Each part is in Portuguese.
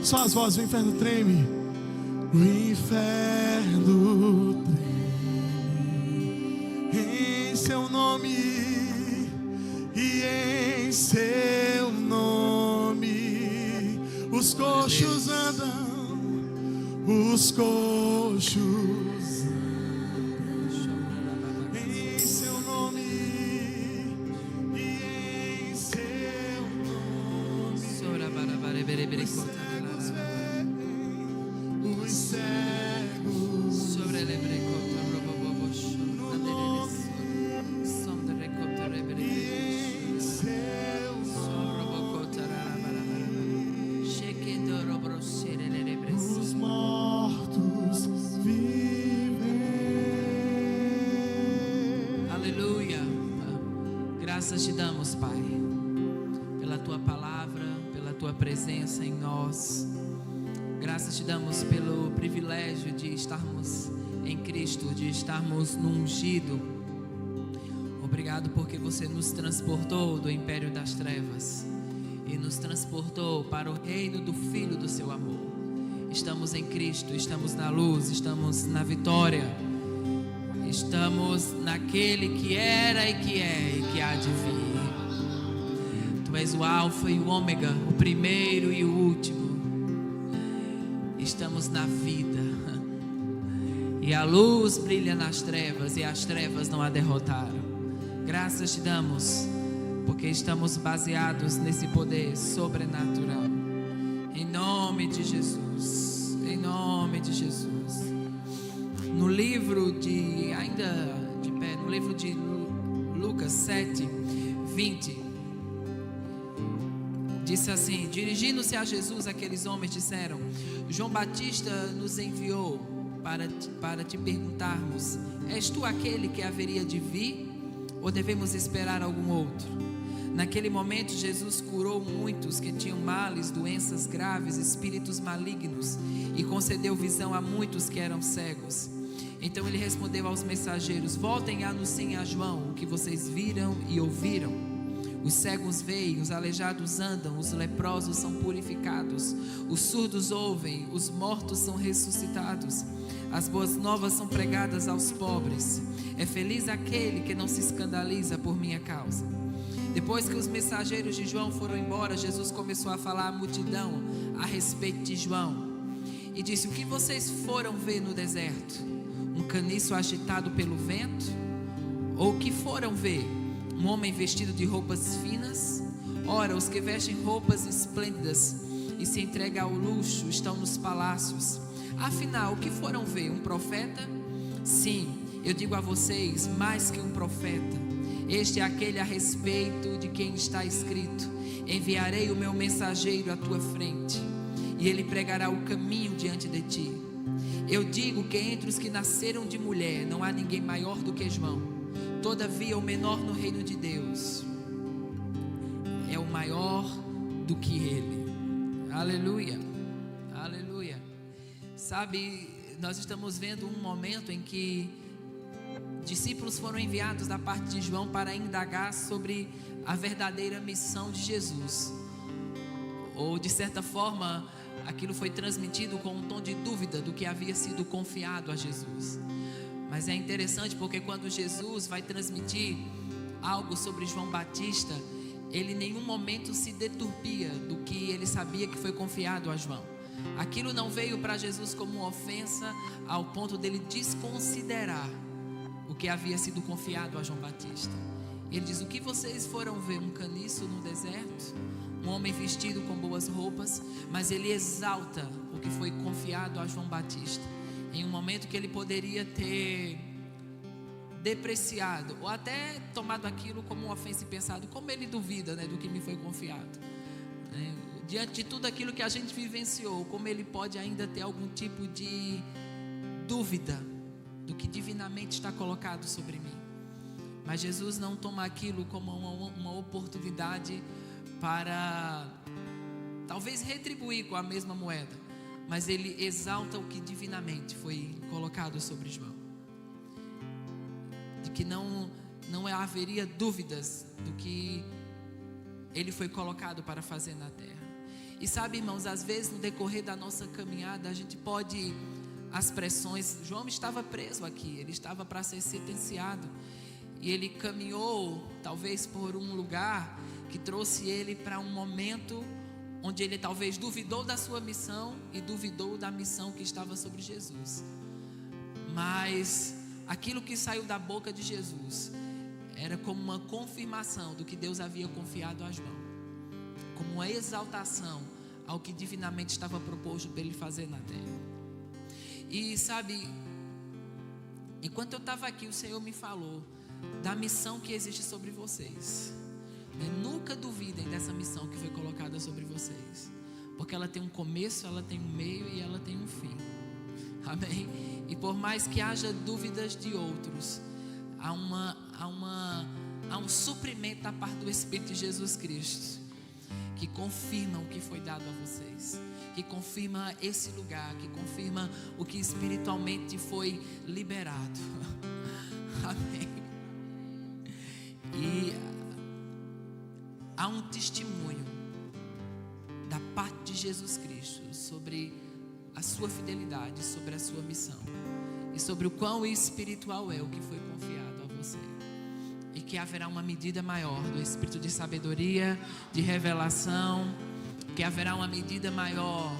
Só as vozes, o inferno treme. O inferno treme em seu nome, e em seu nome os coxos andam, os coxos em seu nome, e em seu nome os cegos veem, os cegos sobre ele no nome, e em seu nome os mortos vivem. Aleluia. Graças te damos, Pai, pela tua palavra, pela tua presença em nós. Graças te damos pelo privilégio de estarmos em Cristo, de estarmos no ungido. Obrigado porque você nos transportou do império das trevas e nos transportou para o reino do Filho do seu amor. Estamos em Cristo, estamos na luz, estamos na vitória, estamos naquele que era e que é e que há de vir. Tu és o Alfa e o Ômega, o primeiro e o último. Estamos na vida, e a luz brilha nas trevas, e as trevas não a derrotaram. Graças te damos, porque estamos baseados nesse poder sobrenatural. Em nome de Jesus, em nome de Jesus. No livro de, ainda de pé, no livro de Lucas 7:20, disse assim: dirigindo-se a Jesus, aqueles homens disseram: João Batista nos enviou para te perguntarmos: és tu aquele que haveria de vir, ou devemos esperar algum outro? Naquele momento Jesus curou muitos que tinham males, doenças graves, espíritos malignos, e concedeu visão a muitos que eram cegos. Então ele respondeu aos mensageiros: voltem e anunciem a João o que vocês viram e ouviram. Os cegos veem, os aleijados andam, os leprosos são purificados, os surdos ouvem, os mortos são ressuscitados, as boas novas são pregadas aos pobres. É feliz aquele que não se escandaliza por minha causa. Depois que os mensageiros de João foram embora, Jesus começou a falar à multidão a respeito de João e disse: o que vocês foram ver no deserto? Um caniço agitado pelo vento? Ou o que foram ver? Um homem vestido de roupas finas? Ora, os que vestem roupas esplêndidas e se entregam ao luxo estão nos palácios. Afinal, o que foram ver? Um profeta? Sim, eu digo a vocês, mais que um profeta. Este é aquele a respeito de quem está escrito: enviarei o meu mensageiro à tua frente, e ele pregará o caminho diante de ti. Eu digo que entre os que nasceram de mulher não há ninguém maior do que João. Todavia o menor no reino de Deus é o maior do que ele. Aleluia, aleluia. Sabe, nós estamos vendo um momento em que discípulos foram enviados da parte de João para indagar sobre a verdadeira missão de Jesus. Ou de certa forma, aquilo foi transmitido com um tom de dúvida do que havia sido confiado a Jesus. Mas é interessante porque quando Jesus vai transmitir algo sobre João Batista, ele em nenhum momento se deturpia do que ele sabia que foi confiado a João. Aquilo não veio para Jesus como uma ofensa ao ponto dele desconsiderar o que havia sido confiado a João Batista. Ele diz: o que vocês foram ver? Um caniço no deserto? Um homem vestido com boas roupas? Mas ele exalta o que foi confiado a João Batista em um momento que ele poderia ter depreciado ou até tomado aquilo como uma ofensa e pensado: como ele duvida, né, do que me foi confiado, né? Diante de tudo aquilo que a gente vivenciou, como ele pode ainda ter algum tipo de dúvida do que divinamente está colocado sobre mim? Mas Jesus não toma aquilo como uma oportunidade para talvez retribuir com a mesma moeda, mas ele exalta o que divinamente foi colocado sobre João, de que não haveria dúvidas do que ele foi colocado para fazer na terra. E sabe, irmãos, às vezes no decorrer da nossa caminhada, a gente pode, as pressões, João estava preso aqui, ele estava para ser sentenciado. E ele caminhou, talvez por um lugar que trouxe ele para um momento onde ele talvez duvidou da sua missão e duvidou da missão que estava sobre Jesus. Mas aquilo que saiu da boca de Jesus era como uma confirmação do que Deus havia confiado a João, como uma exaltação ao que divinamente estava proposto para ele fazer na terra. E sabe, enquanto eu estava aqui, o Senhor me falou da missão que existe sobre vocês. Nunca duvidem dessa missão que foi colocada sobre vocês, porque ela tem um começo, ela tem um meio e ela tem um fim. Amém? E por mais que haja dúvidas de outros, há um suprimento da parte do Espírito de Jesus Cristo, que confirma o que foi dado a vocês, que confirma esse lugar, que confirma o que espiritualmente foi liberado. Amém? E há um testemunho da parte de Jesus Cristo sobre a sua fidelidade, sobre a sua missão e sobre o quão espiritual é o que foi confiado a você. E que haverá uma medida maior do espírito de sabedoria, de revelação, que haverá uma medida maior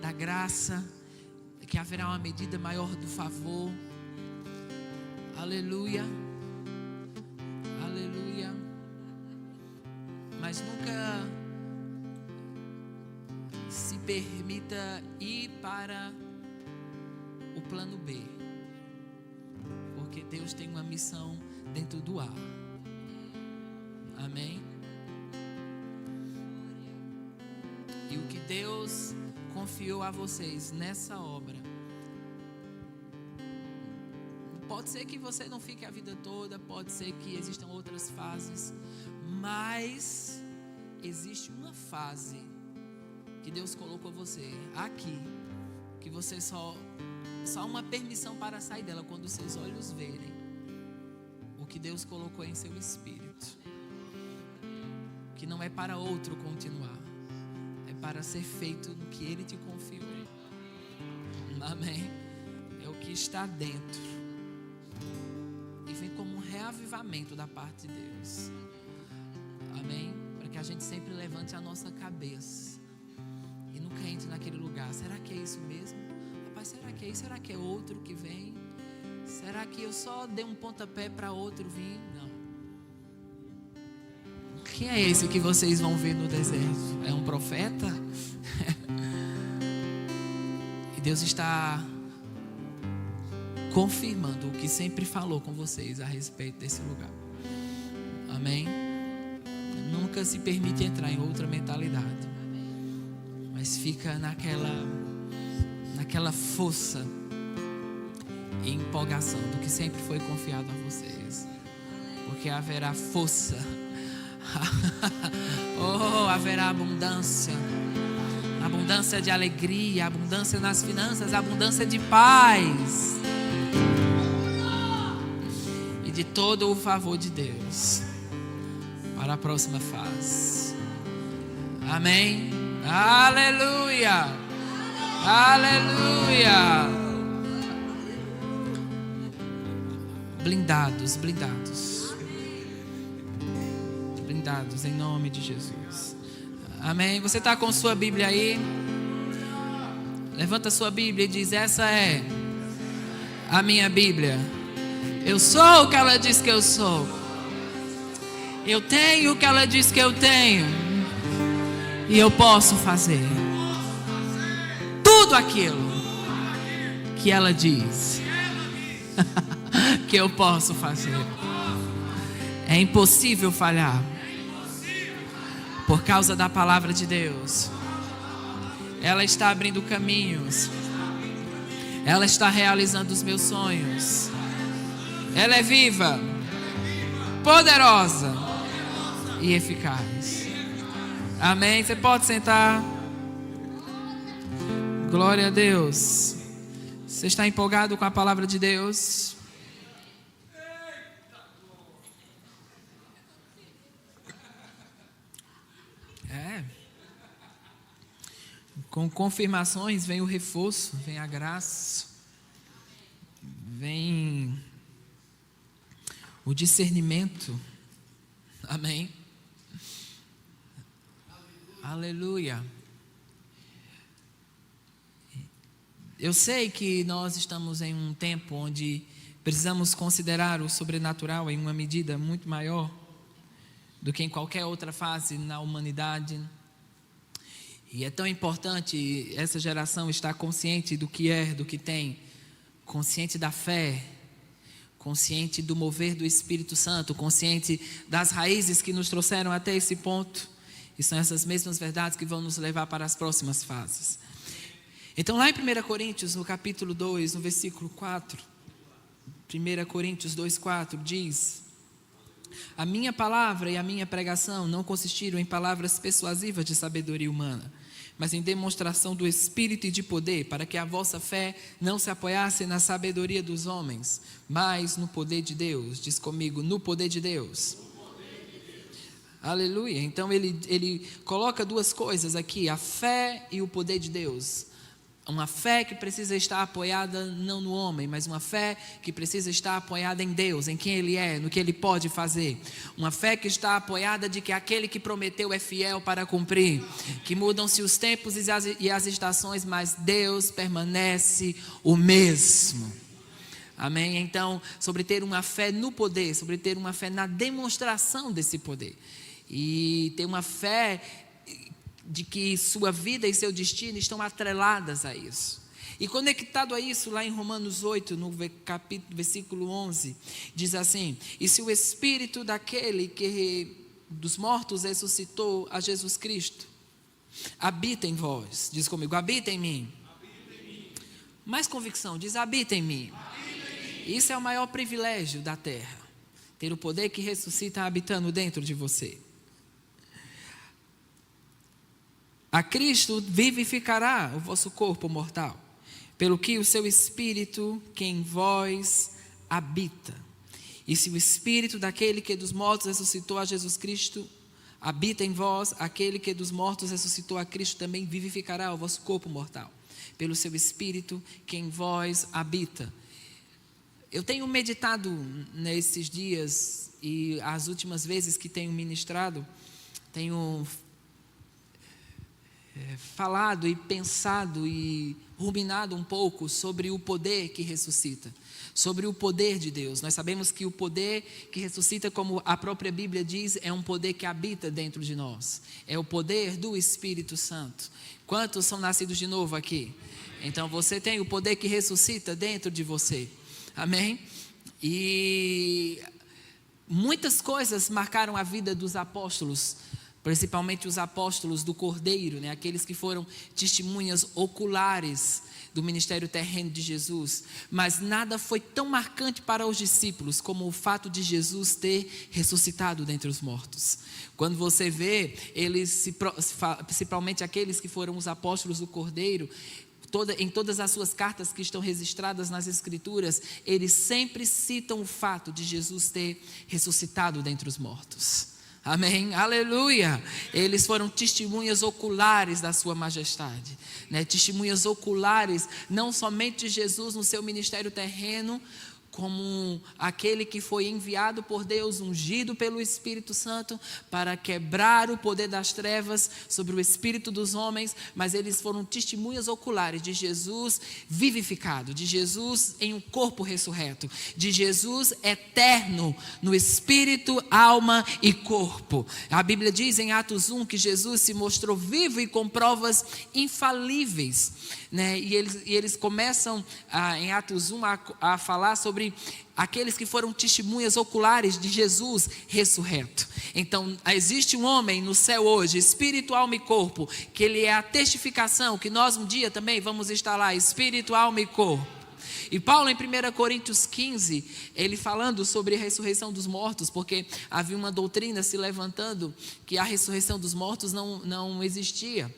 da graça, que haverá uma medida maior do favor. Aleluia. Aleluia. Mas nunca se permita ir para o plano B, porque Deus tem uma missão dentro do A. Amém? E o que Deus confiou a vocês nessa obra, pode ser que você não fique a vida toda, pode ser que existam outras fases, mas existe uma fase que Deus colocou você aqui, que você só uma permissão para sair dela quando seus olhos verem o que Deus colocou em seu espírito, que não é para outro continuar, é para ser feito no que Ele te confiou. Amém? É o que está dentro e vem como um reavivamento da parte de Deus. Amém? Para que a gente sempre levante a nossa cabeça e nunca entre naquele lugar. Será que é isso mesmo? Rapaz, será que é isso? Será que é outro que vem? Será que eu só dei um pontapé para outro vir? Não. Quem é esse que vocês vão ver no deserto? É um profeta? E Deus está confirmando o que sempre falou com vocês a respeito desse lugar. Amém? Nunca se permite entrar em outra mentalidade, mas fica naquela força e empolgação do que sempre foi confiado a vocês, porque haverá força. Oh, haverá abundância de alegria, abundância nas finanças, abundância de paz e de todo o favor de Deus para a próxima fase. Amém? Aleluia! Aleluia! Blindados em nome de Jesus. Amém? Você está com sua Bíblia aí? Levanta sua Bíblia e diz: essa é a minha Bíblia. Eu sou o que ela diz que eu sou. Eu tenho o que ela diz que eu tenho. E eu posso fazer tudo aquilo que ela diz que eu posso fazer. É impossível falhar por causa da palavra de Deus. Ela está abrindo caminhos. Ela está realizando os meus sonhos. Ela é viva, poderosa e eficaz. Amém? Você pode sentar. Glória a Deus. Você está empolgado com a palavra de Deus? Com confirmações vem o reforço, vem a graça, vem o discernimento. Amém? Aleluia. Eu sei que nós estamos em um tempo onde precisamos considerar o sobrenatural em uma medida muito maior do que em qualquer outra fase na humanidade. E é tão importante essa geração estar consciente do que é, do que tem, consciente da fé, consciente do mover do Espírito Santo, consciente das raízes que nos trouxeram até esse ponto. E são essas mesmas verdades que vão nos levar para as próximas fases. Então lá em 1 Coríntios, no capítulo 2, no versículo 4, 1 Coríntios 2,4 diz: a minha palavra e a minha pregação não consistiram em palavras persuasivas de sabedoria humana, mas em demonstração do Espírito e de poder, para que a vossa fé não se apoiasse na sabedoria dos homens, mas no poder de Deus. Diz comigo, no poder de Deus. Aleluia. Então ele coloca duas coisas aqui, a fé e o poder de Deus. Uma fé que precisa estar apoiada não no homem, mas uma fé que precisa estar apoiada em Deus, em quem Ele é, no que Ele pode fazer. Uma fé que está apoiada de que aquele que prometeu é fiel para cumprir. Que mudam-se os tempos e as estações, mas Deus permanece o mesmo. Amém? Então, sobre ter uma fé no poder, sobre ter uma fé na demonstração desse poder. E ter uma fé de que sua vida e seu destino estão atreladas a isso. E conectado a isso, lá em Romanos 8, no versículo 11, diz assim: e se o Espírito daquele que dos mortos ressuscitou a Jesus Cristo habita em vós, diz comigo, habita em mim. Mais convicção, diz habita em mim. Isso é o maior privilégio da terra, ter o poder que ressuscita habitando dentro de você. A Cristo vivificará o vosso corpo mortal, pelo que o seu Espírito que em vós habita. E se o Espírito daquele que dos mortos ressuscitou a Jesus Cristo habita em vós, aquele que dos mortos ressuscitou a Cristo também vivificará o vosso corpo mortal, pelo seu Espírito que em vós habita. Eu tenho meditado nesses dias e as últimas vezes que tenho ministrado, tenho falado e pensado e ruminado um pouco sobre o poder que ressuscita, sobre o poder de Deus. Nós sabemos que o poder que ressuscita, como a própria Bíblia diz, é um poder que habita dentro de nós, é o poder do Espírito Santo. Quantos são nascidos de novo aqui? Então você tem o poder que ressuscita dentro de você, amém? E muitas coisas marcaram a vida dos apóstolos, principalmente os apóstolos do Cordeiro, né? Aqueles que foram testemunhas oculares do ministério terreno de Jesus. Mas nada foi tão marcante para os discípulos como o fato de Jesus ter ressuscitado dentre os mortos. Quando você vê eles, principalmente aqueles que foram os apóstolos do Cordeiro, em todas as suas cartas que estão registradas nas Escrituras, eles sempre citam o fato de Jesus ter ressuscitado dentre os mortos. Amém? Aleluia! Eles foram testemunhas oculares da sua majestade, né? Testemunhas oculares, não somente de Jesus no seu ministério terreno, como aquele que foi enviado por Deus, ungido pelo Espírito Santo, para quebrar o poder das trevas sobre o espírito dos homens, mas eles foram testemunhas oculares de Jesus vivificado, de Jesus em um corpo ressurreto, de Jesus eterno no espírito, alma e corpo. A Bíblia diz em Atos 1 que Jesus se mostrou vivo e com provas infalíveis, né? E eles começam em Atos 1 a falar sobre aqueles que foram testemunhas oculares de Jesus ressurreto. Então existe um homem no céu hoje, espírito, alma e corpo, que ele é a testificação, que nós um dia também vamos estar lá, espírito, alma e corpo. E Paulo em 1 Coríntios 15, ele falando sobre a ressurreição dos mortos, porque havia uma doutrina se levantando que a ressurreição dos mortos não existia.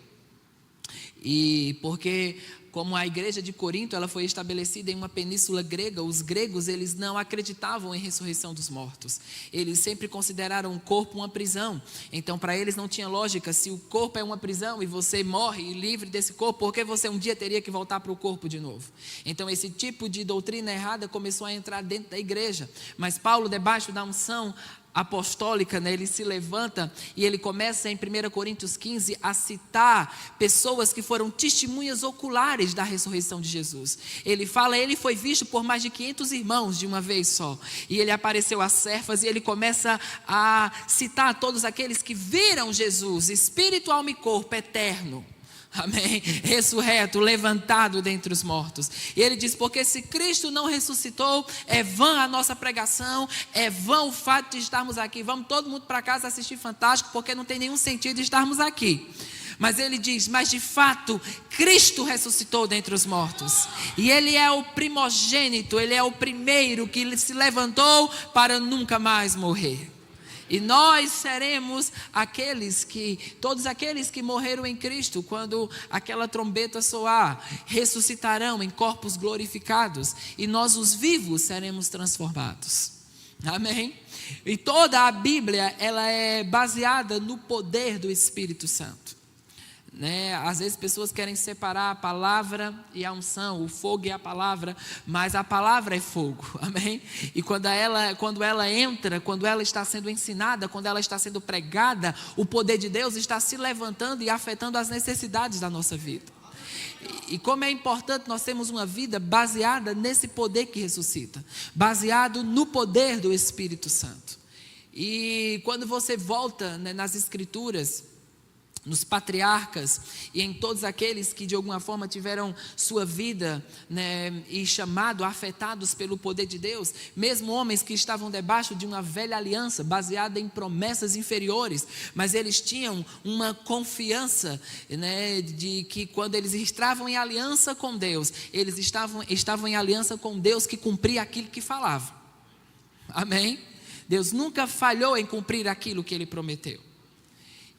E porque, como a igreja de Corinto, ela foi estabelecida em uma península grega, os gregos, eles não acreditavam em ressurreição dos mortos. Eles sempre consideraram o corpo uma prisão. Então, para eles não tinha lógica, se o corpo é uma prisão e você morre livre desse corpo, por que você um dia teria que voltar para o corpo de novo? Então, esse tipo de doutrina errada começou a entrar dentro da igreja. Mas Paulo, debaixo da unção apostólica, né, ele se levanta e ele começa em 1 Coríntios 15 a citar pessoas que foram testemunhas oculares da ressurreição de Jesus. Ele fala, ele foi visto por mais de 500 irmãos de uma vez só, e ele apareceu a Cefas, e ele começa a citar todos aqueles que viram Jesus, espírito, alma e corpo eterno. Amém? Ressurreto, levantado dentre os mortos. E ele diz, porque se Cristo não ressuscitou, é vã a nossa pregação, é vã o fato de estarmos aqui. Vamos todo mundo para casa assistir Fantástico, porque não tem nenhum sentido de estarmos aqui. Mas ele diz, mas de fato, Cristo ressuscitou dentre os mortos. E ele é o primogênito, ele é o primeiro que se levantou para nunca mais morrer. E nós seremos todos aqueles que morreram em Cristo, quando aquela trombeta soar, ressuscitarão em corpos glorificados, e nós os vivos seremos transformados. Amém? E toda a Bíblia, ela é baseada no poder do Espírito Santo. Né? Às vezes pessoas querem separar a palavra e a unção, o fogo e a palavra, mas a palavra é fogo, amém? E quando ela entra, quando ela está sendo ensinada, quando ela está sendo pregada, o poder de Deus está se levantando e afetando as necessidades da nossa vida. E como é importante nós termos uma vida baseada nesse poder que ressuscita, baseado no poder do Espírito Santo. E quando você volta, né, nas Escrituras, nos patriarcas e em todos aqueles que de alguma forma tiveram sua vida, né, e chamado, afetados pelo poder de Deus, mesmo homens que estavam debaixo de uma velha aliança, baseada em promessas inferiores, mas eles tinham uma confiança, né, de que quando eles estavam em aliança com Deus, eles estavam em aliança com Deus que cumpria aquilo que falava. Amém? Deus nunca falhou em cumprir aquilo que Ele prometeu.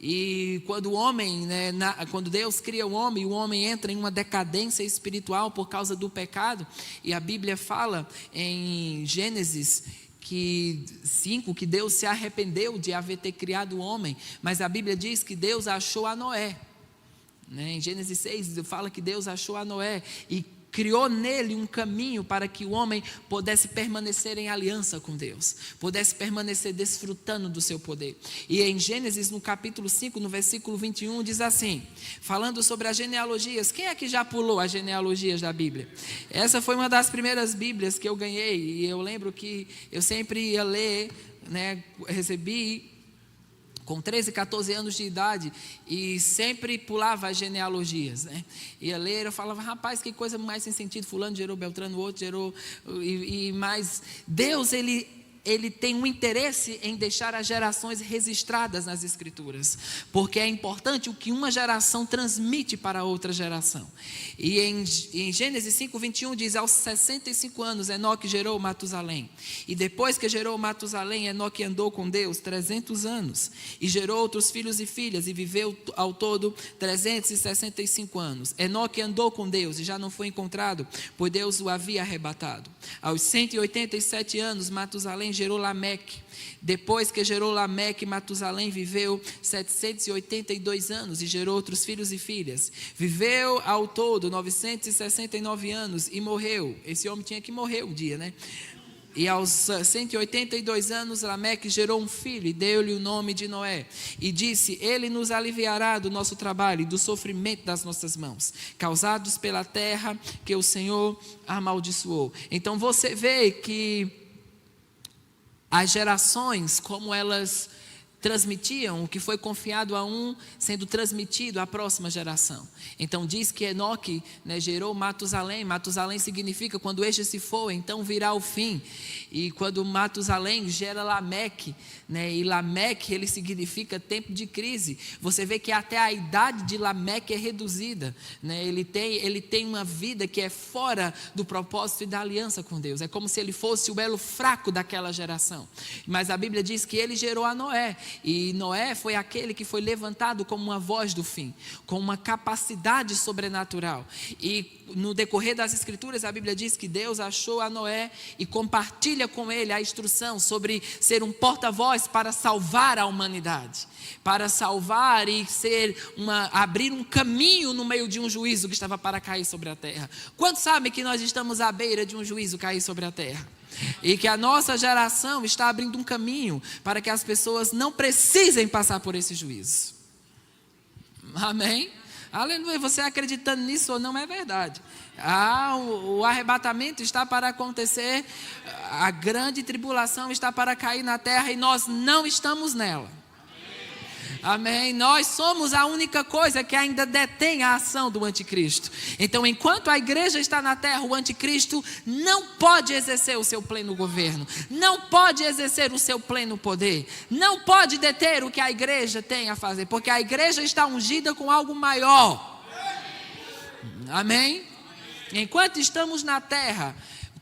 E quando o homem, né, quando Deus cria o homem entra em uma decadência espiritual por causa do pecado. E a Bíblia fala em Gênesis 5 que Deus se arrependeu de haver ter criado o homem. Mas a Bíblia diz que Deus achou a Noé. Né? Em Gênesis 6 fala que Deus achou a Noé e criou nele um caminho para que o homem pudesse permanecer em aliança com Deus, pudesse permanecer desfrutando do seu poder. E em Gênesis, no capítulo 5, no versículo 21, diz assim, falando sobre as genealogias. Quem é que já pulou as genealogias da Bíblia? Essa foi uma das primeiras Bíblias que eu ganhei, e eu lembro que eu sempre ia ler, né, recebi com 13, 14 anos de idade, e sempre pulava as genealogias, né? Ia ler, eu falava, rapaz, que coisa mais sem sentido, fulano gerou Beltrano, o outro gerou, mas Deus, Ele tem um interesse em deixar as gerações registradas nas Escrituras, porque é importante o que uma geração transmite para a outra geração. E em Gênesis 5, 21 diz, aos 65 anos Enoque gerou Matusalém, e depois que gerou Matusalém, Enoque andou com Deus 300 anos, e gerou outros filhos e filhas, e viveu ao todo 365 anos. Enoque andou com Deus, e já não foi encontrado, pois Deus o havia arrebatado. Aos 187 anos Matusalém gerou Lameque. Depois que gerou Lameque, Matusalém viveu 782 anos e gerou outros filhos e filhas. Viveu ao todo 969 anos e morreu. Esse homem tinha que morrer um dia, né? E aos 182 anos Lameque gerou um filho e deu-lhe o nome de Noé. E disse, ele nos aliviará do nosso trabalho e do sofrimento das nossas mãos, causados pela terra que o Senhor amaldiçoou. Então você vê que as gerações, como elas transmitiam o que foi confiado a um, sendo transmitido à próxima geração. Então diz que Enoque, né, gerou Matusalém. Matusalém significa quando este se for, então virá o fim. E quando Matusalém gera Lameque, né, e Lameque ele significa tempo de crise. Você vê que até a idade de Lameque é reduzida, né? Ele tem uma vida que é fora do propósito e da aliança com Deus. É como se ele fosse o elo fraco daquela geração. Mas a Bíblia diz que ele gerou a Noé. E Noé foi aquele que foi levantado como uma voz do fim, com uma capacidade sobrenatural. E no decorrer das Escrituras, a Bíblia diz que Deus achou a Noé e compartilha com ele a instrução sobre ser um porta-voz para salvar a humanidade, para salvar e abrir um caminho no meio de um juízo que estava para cair sobre a terra. Quantos sabem que nós estamos à beira de um juízo cair sobre a terra? E que a nossa geração está abrindo um caminho para que as pessoas não precisem passar por esse juízo. Amém? Aleluia. Você acreditando nisso ou não é verdade. O arrebatamento está para acontecer, a grande tribulação está para cair na terra e nós não estamos nela. Amém? Nós somos a única coisa que ainda detém a ação do anticristo. Então, enquanto a igreja está na terra, o anticristo não pode exercer o seu pleno governo, não pode exercer o seu pleno poder, não pode deter o que a igreja tem a fazer, porque a igreja está ungida com algo maior. Amém? Enquanto estamos na terra,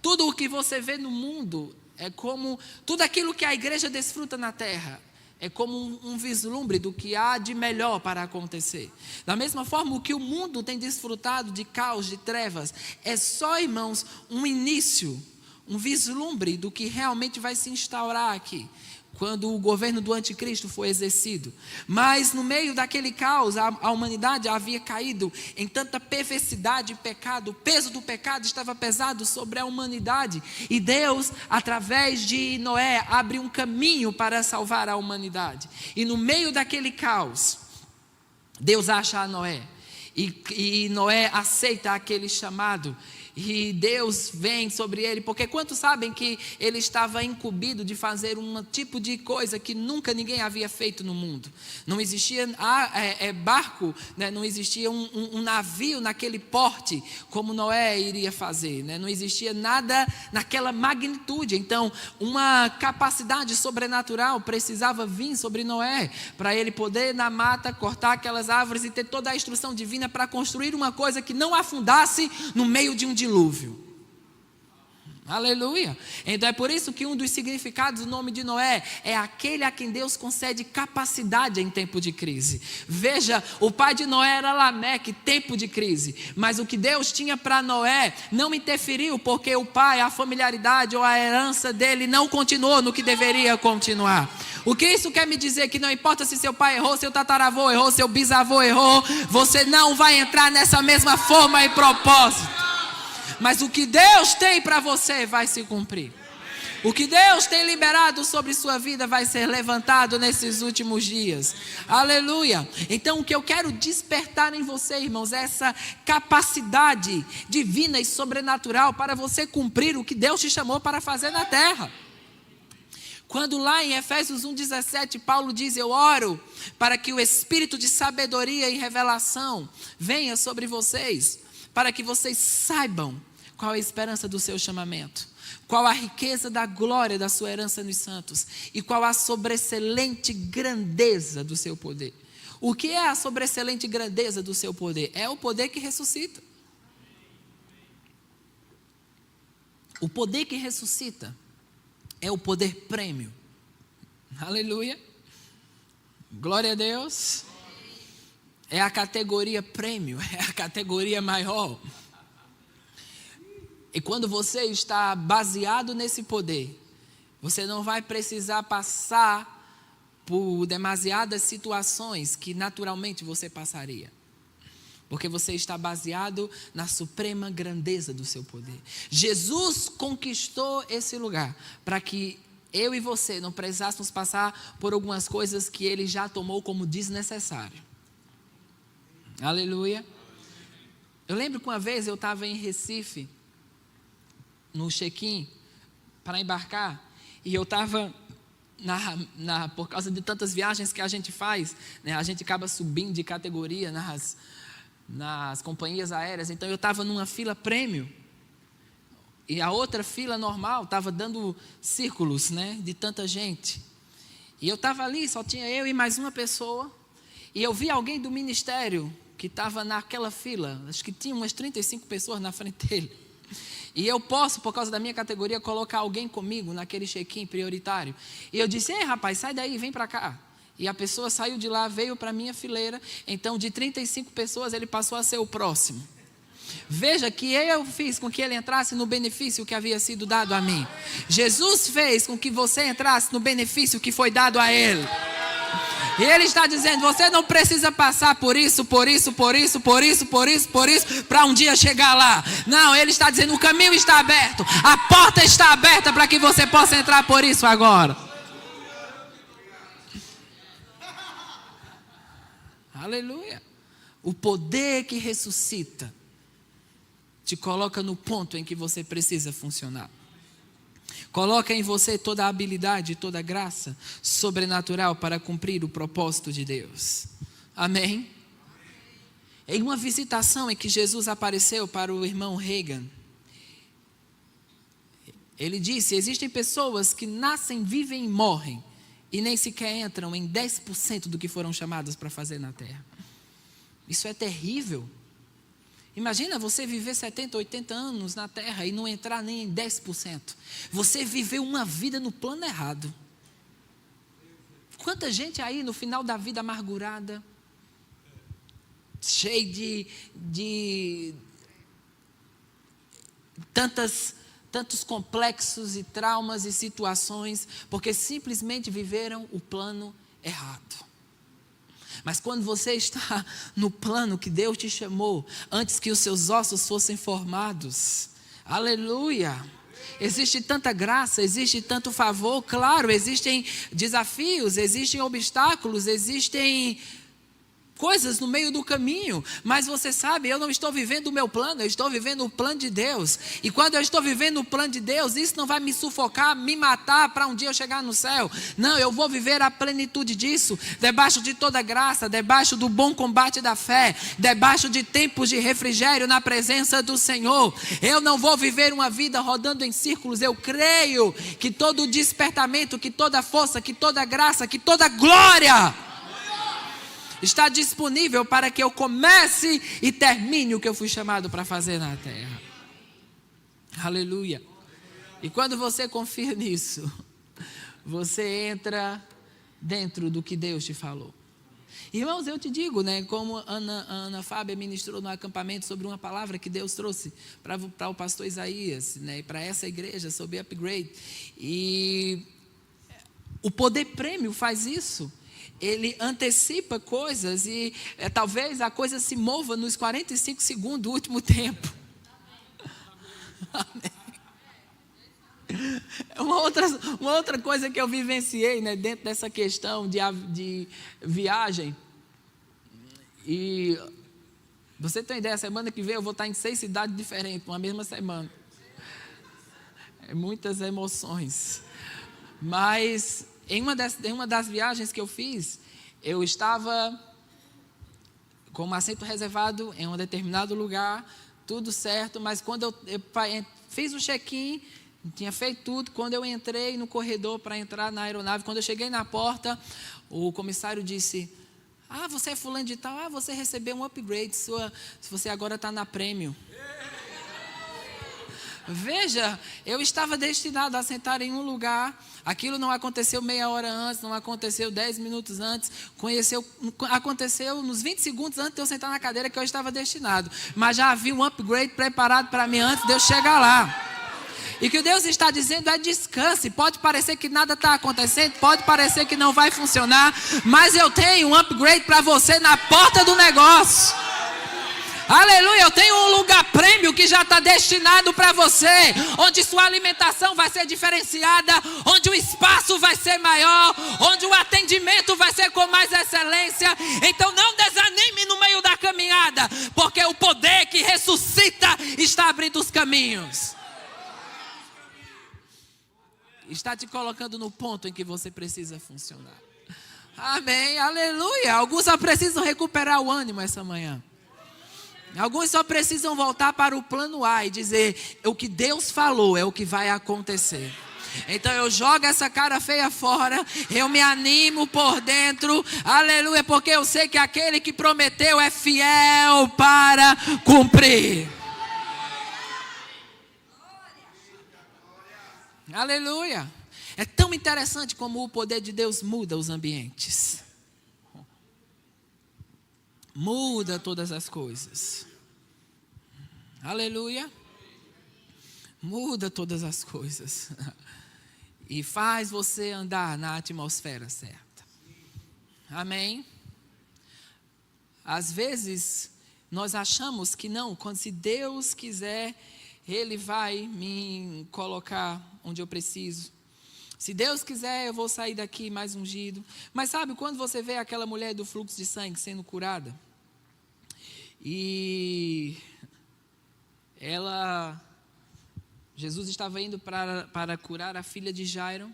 tudo o que você vê no mundo é como tudo aquilo que a igreja desfruta na terra. É como um vislumbre do que há de melhor para acontecer. Da mesma forma, o que o mundo tem desfrutado de caos, de trevas, é só, irmãos, um início, um vislumbre do que realmente vai se instaurar aqui, quando o governo do anticristo foi exercido. Mas no meio daquele caos, a humanidade havia caído em tanta perversidade e pecado. O peso do pecado estava pesado sobre a humanidade. E Deus, através de Noé, abre um caminho para salvar a humanidade. E no meio daquele caos, Deus acha a Noé. E Noé aceita aquele chamado. E Deus vem sobre ele, porque quantos sabem que ele estava incumbido de fazer um tipo de coisa que nunca ninguém havia feito no mundo? Não existia barco, né? Não existia um navio naquele porte como Noé iria fazer, né? Não existia nada naquela magnitude. Então, uma capacidade sobrenatural precisava vir sobre Noé, para ele poder na mata cortar aquelas árvores e ter toda a instrução divina para construir uma coisa que não afundasse no meio de um dilúvio. Aleluia. Então é por isso que um dos significados do nome de Noé é aquele a quem Deus concede capacidade em tempo de crise. Veja, o pai de Noé era Lameque, tempo de crise, mas o que Deus tinha para Noé não interferiu, porque o pai, a familiaridade ou a herança dele não continuou no que deveria continuar. O que isso quer me dizer? Que não importa se seu pai errou, seu tataravô errou, seu bisavô errou, você não vai entrar nessa mesma forma e propósito. Mas o que Deus tem para você vai se cumprir. O que Deus tem liberado sobre sua vida vai ser levantado nesses últimos dias. Aleluia. Então o que eu quero despertar em você, irmãos, é essa capacidade divina e sobrenatural para você cumprir o que Deus te chamou para fazer na terra. Quando lá em Efésios 1,17, Paulo diz: eu oro para que o espírito de sabedoria e revelação venha sobre vocês, para que vocês saibam qual é a esperança do seu chamamento, qual a riqueza da glória da sua herança nos santos e qual a sobressalente grandeza do seu poder. O que é a sobressalente grandeza do seu poder? É o poder que ressuscita. O poder que ressuscita é o poder prêmio. Aleluia. Glória a Deus. É a categoria prêmio, é a categoria maior. E quando você está baseado nesse poder, você não vai precisar passar por demasiadas situações que naturalmente você passaria. Porque você está baseado na suprema grandeza do seu poder. Jesus conquistou esse lugar para que eu e você não precisássemos passar por algumas coisas que Ele já tomou como desnecessário. Aleluia. Eu lembro que uma vez eu estava em Recife, no check-in, para embarcar, e eu estava, por causa de tantas viagens que a gente faz, né, a gente acaba subindo de categoria nas companhias aéreas. Então eu estava numa fila prêmio, e a outra fila normal estava dando círculos, né, de tanta gente. E eu estava ali, só tinha eu e mais uma pessoa, e eu vi alguém do ministério que estava naquela fila, acho que tinha umas 35 pessoas na frente dele. E eu posso, por causa da minha categoria, colocar alguém comigo naquele check-in prioritário. E eu disse: ei, rapaz, sai daí, vem para cá. E a pessoa saiu de lá, veio para a minha fileira. Então, de 35 pessoas, ele passou a ser o próximo. Veja que eu fiz com que ele entrasse no benefício que havia sido dado a mim. Jesus fez com que você entrasse no benefício que foi dado a ele. E ele está dizendo, você não precisa passar por isso, para um dia chegar lá. Não, ele está dizendo, o caminho está aberto, a porta está aberta para que você possa entrar por isso agora. Aleluia. O poder que ressuscita te coloca no ponto em que você precisa funcionar. Coloca em você toda a habilidade, toda a graça sobrenatural para cumprir o propósito de Deus. Amém? Em uma visitação em que Jesus apareceu para o irmão Reagan, ele disse, existem pessoas que nascem, vivem e morrem, e nem sequer entram em 10% do que foram chamadas para fazer na terra. Isso é terrível. Imagina você viver 70, 80 anos na terra e não entrar nem em 10%. Você viveu uma vida no plano errado. Quanta gente aí no final da vida amargurada, cheio de tantos complexos e traumas e situações, porque simplesmente viveram o plano errado. Mas quando você está no plano que Deus te chamou, antes que os seus ossos fossem formados, aleluia, existe tanta graça, existe tanto favor, claro, existem desafios, existem obstáculos, existem coisas no meio do caminho, mas você sabe, eu não estou vivendo o meu plano, eu estou vivendo o plano de Deus, e quando eu estou vivendo o plano de Deus, isso não vai me sufocar, me matar para um dia eu chegar no céu. Não, eu vou viver a plenitude disso, debaixo de toda graça, debaixo do bom combate da fé, debaixo de tempos de refrigério na presença do Senhor. Eu não vou viver uma vida rodando em círculos. Eu creio que todo despertamento, que toda força, que toda graça, que toda glória está disponível para que eu comece e termine o que eu fui chamado para fazer na terra. Aleluia. E quando você confia nisso, você entra dentro do que Deus te falou. Irmãos, eu te digo, né, como Ana Fábia ministrou no acampamento sobre uma palavra que Deus trouxe para o pastor Isaías, né, e para essa igreja sobre upgrade. E o poder prêmio faz isso. Ele antecipa coisas e talvez a coisa se mova nos 45 segundos do último tempo. Amém. Uma outra coisa que eu vivenciei, né, dentro dessa questão de viagem. E você tem ideia, semana que vem eu vou estar em 6 cidades diferentes, uma mesma semana. Muitas emoções. Mas em uma das viagens que eu fiz, eu estava com um assento reservado em um determinado lugar, tudo certo, mas quando eu fiz o check-in, tinha feito tudo, quando eu entrei no corredor para entrar na aeronave, quando eu cheguei na porta, o comissário disse, você é fulano de tal, você recebeu um upgrade, você agora está na Premium. Veja, eu estava destinado a sentar em um lugar, aquilo não aconteceu meia hora antes, não aconteceu 10 minutos antes, aconteceu nos 20 segundos antes de eu sentar na cadeira que eu estava destinado, mas já havia um upgrade preparado para mim antes de eu chegar lá. E o que Deus está dizendo é descanse. Pode parecer que nada está acontecendo, pode parecer que não vai funcionar, mas eu tenho um upgrade para você na porta do negócio. Aleluia, eu tenho um lugar prêmio que já está destinado para você, onde sua alimentação vai ser diferenciada, onde o espaço vai ser maior, onde o atendimento vai ser com mais excelência. Então não desanime no meio da caminhada, porque o poder que ressuscita está abrindo os caminhos. Está te colocando no ponto em que você precisa funcionar. Amém, aleluia. Alguns só precisam recuperar o ânimo essa manhã. Alguns só precisam voltar para o plano A e dizer, o que Deus falou é o que vai acontecer. Então eu jogo essa cara feia fora, eu me animo por dentro, aleluia, porque eu sei que aquele que prometeu é fiel para cumprir. Aleluia. É tão interessante como o poder de Deus muda os ambientes. muda todas as coisas. Aleluia. Muda todas as coisas. E faz você andar na atmosfera certa. Amém? Às vezes, nós achamos que não, quando se Deus quiser, Ele vai me colocar onde eu preciso. Se Deus quiser, eu vou sair daqui mais ungido. Mas sabe, quando você vê aquela mulher do fluxo de sangue sendo curada, e Jesus estava indo para curar a filha de Jairo.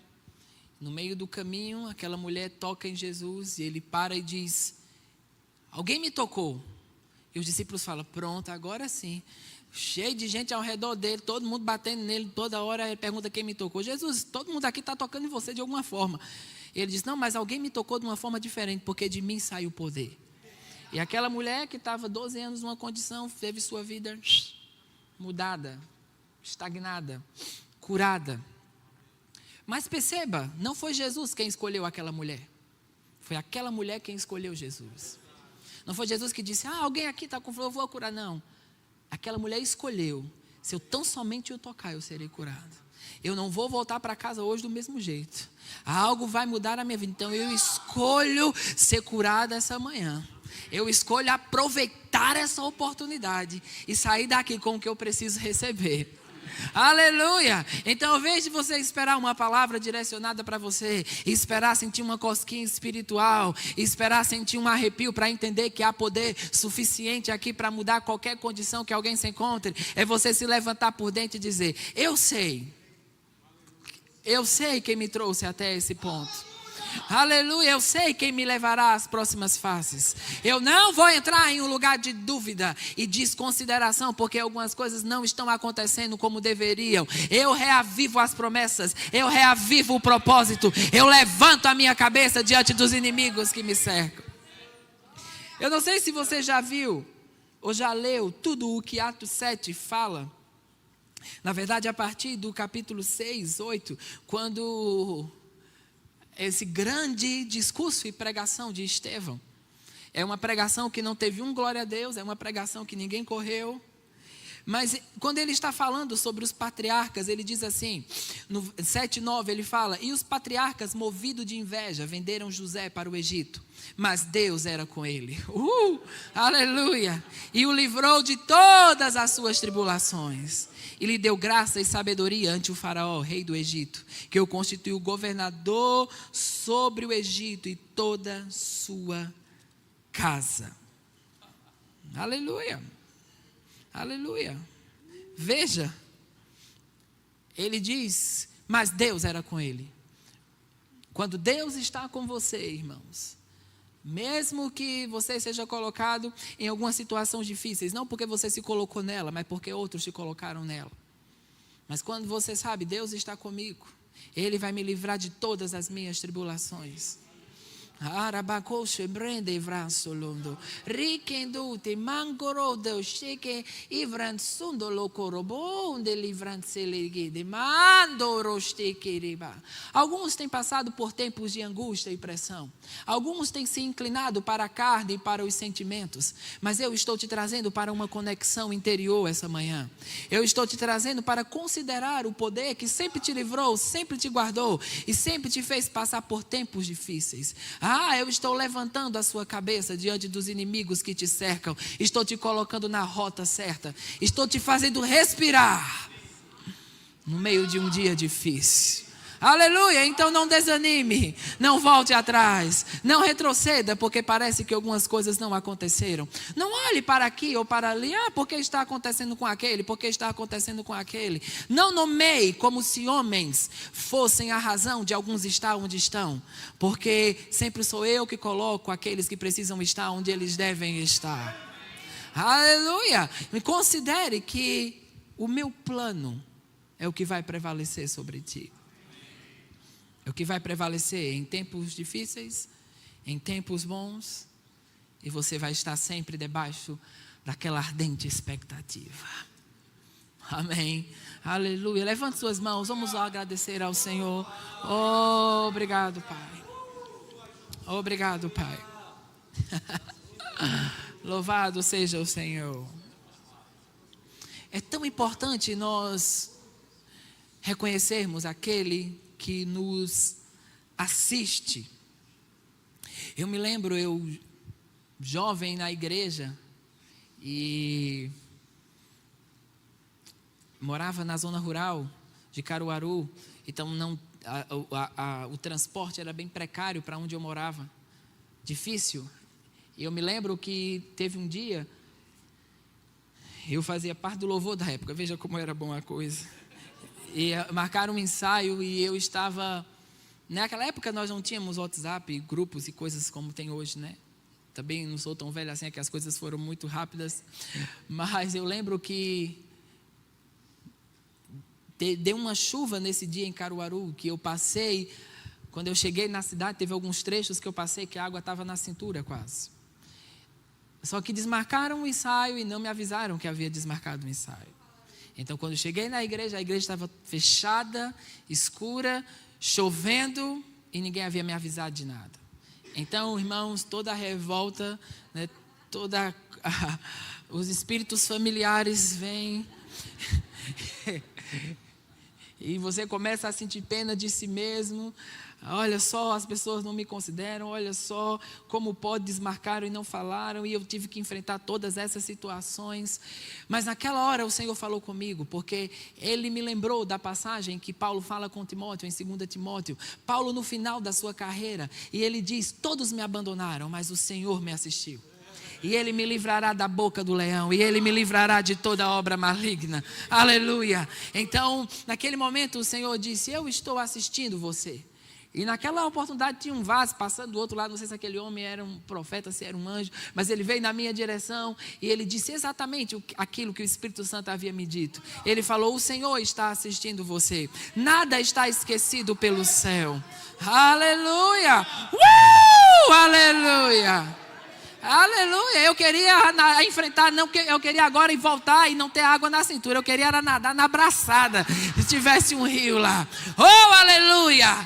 No meio do caminho, aquela mulher toca em Jesus e ele para e diz: alguém me tocou. E os discípulos falam: pronto, agora sim. Cheio de gente ao redor dele, todo mundo batendo nele, toda hora ele pergunta quem me tocou. Jesus, todo mundo aqui está tocando em você de alguma forma. E ele diz: não, mas alguém me tocou de uma forma diferente, porque de mim sai o poder. E aquela mulher que estava 12 anos numa condição, teve sua vida mudada, estagnada, curada. Mas perceba, não foi Jesus quem escolheu aquela mulher. Foi aquela mulher quem escolheu Jesus. Não foi Jesus que disse: alguém aqui está com flor, eu vou curar. Não. Aquela mulher escolheu: se eu tão somente o tocar, eu serei curado. Eu não vou voltar para casa hoje do mesmo jeito. Algo vai mudar a minha vida. Então eu escolho ser curada essa manhã. Eu escolho aproveitar essa oportunidade e sair daqui com o que eu preciso receber. Aleluia! Então, ao invés de você esperar uma palavra direcionada para você, esperar sentir uma cosquinha espiritual, esperar sentir um arrepio para entender que há poder suficiente aqui para mudar qualquer condição que alguém se encontre, é você se levantar por dentro e dizer: eu sei quem me trouxe até esse ponto. Aleluia, eu sei quem me levará às próximas fases. Eu não vou entrar em um lugar de dúvida e desconsideração, porque algumas coisas não estão acontecendo como deveriam. Eu reavivo as promessas, eu reavivo o propósito, eu levanto a minha cabeça diante dos inimigos que me cercam. Eu não sei se você já viu ou já leu tudo o que Atos 7 fala. Na verdade, a partir do capítulo 6, 8, quando esse grande discurso e pregação de Estevão, é uma pregação que não teve glória a Deus, é uma pregação que ninguém correu. Mas quando ele está falando sobre os patriarcas, ele diz assim, no 7:9 ele fala: e os patriarcas, movidos de inveja, venderam José para o Egito, mas Deus era com ele. Aleluia! E o livrou de todas as suas tribulações. E lhe deu graça e sabedoria ante o faraó, rei do Egito, que o constituiu governador sobre o Egito e toda sua casa. Aleluia! Aleluia! Veja, ele diz, mas Deus era com ele. Quando Deus está com você, irmãos, mesmo que você seja colocado em algumas situações difíceis, não porque você se colocou nela, mas porque outros te colocaram nela. Mas quando você sabe, Deus está comigo, Ele vai me livrar de todas as minhas tribulações. Arabacoche brende vransolondo riquendute mangorodo cheque ivransundo locorobo onde livransele de mandorostequeriba. Alguns têm passado por tempos de angústia e pressão. Alguns têm se inclinado para a carne e para os sentimentos. Mas eu estou te trazendo para uma conexão interior essa manhã. Eu estou te trazendo para considerar o poder que sempre te livrou, sempre te guardou e sempre te fez passar por tempos difíceis. Eu estou levantando a sua cabeça diante dos inimigos que te cercam. Estou te colocando na rota certa. Estou te fazendo respirar no meio de um dia difícil. Aleluia! Então não desanime, não volte atrás, não retroceda porque parece que algumas coisas não aconteceram. Não olhe para aqui ou para ali, porque está acontecendo com aquele, porque está acontecendo com aquele. Não nomeie como se homens fossem a razão de alguns estar onde estão, porque sempre sou eu que coloco aqueles que precisam estar onde eles devem estar. Aleluia! Considere que o meu plano é o que vai prevalecer sobre ti. É o que vai prevalecer em tempos difíceis, em tempos bons, e você vai estar sempre debaixo daquela ardente expectativa. Amém. Aleluia. Levante suas mãos, vamos lá agradecer ao Senhor. Obrigado, Pai. Obrigado, Pai. Louvado seja o Senhor. É tão importante nós reconhecermos aquele que nos assiste. Eu me lembro, eu jovem na igreja e morava na zona rural de Caruaru, então o transporte era bem precário para onde eu morava, difícil. E eu me lembro que teve um dia, eu fazia parte do louvor da época, veja como era bom a coisa. E marcaram um ensaio e eu estava... Naquela época nós não tínhamos WhatsApp, grupos e coisas como tem hoje, né? Também não sou tão velho assim, é que as coisas foram muito rápidas. Mas eu lembro que deu uma chuva nesse dia em Caruaru, que eu passei... Quando eu cheguei na cidade, teve alguns trechos que eu passei que a água estava na cintura quase. Só que desmarcaram o ensaio e não me avisaram que havia desmarcado o ensaio. Então, quando eu cheguei na igreja, a igreja estava fechada, escura, chovendo e ninguém havia me avisado de nada. Então, irmãos, toda a revolta, né, os espíritos familiares vêm e você começa a sentir pena de si mesmo. Olha só, as pessoas não me consideram, olha só como pode, desmarcaram e não falaram, e eu tive que enfrentar todas essas situações. Mas naquela hora o Senhor falou comigo, porque Ele me lembrou da passagem que Paulo fala com Timóteo, em 2 Timóteo. Paulo no final da sua carreira, e ele diz: todos me abandonaram, mas o Senhor me assistiu. E Ele me livrará da boca do leão, e Ele me livrará de toda obra maligna. Aleluia. Então, naquele momento o Senhor disse: eu estou assistindo você. E naquela oportunidade tinha um vaso passando do outro lado, não sei se aquele homem era um profeta, se era um anjo, mas ele veio na minha direção e ele disse exatamente aquilo que o Espírito Santo havia me dito. Ele falou: o Senhor está assistindo você, nada está esquecido pelo céu. Aleluia! Aleluia! Aleluia, eu queria enfrentar, não, eu queria agora ir voltar e não ter água na cintura, eu queria era nadar na braçada, se tivesse um rio lá. Oh, aleluia,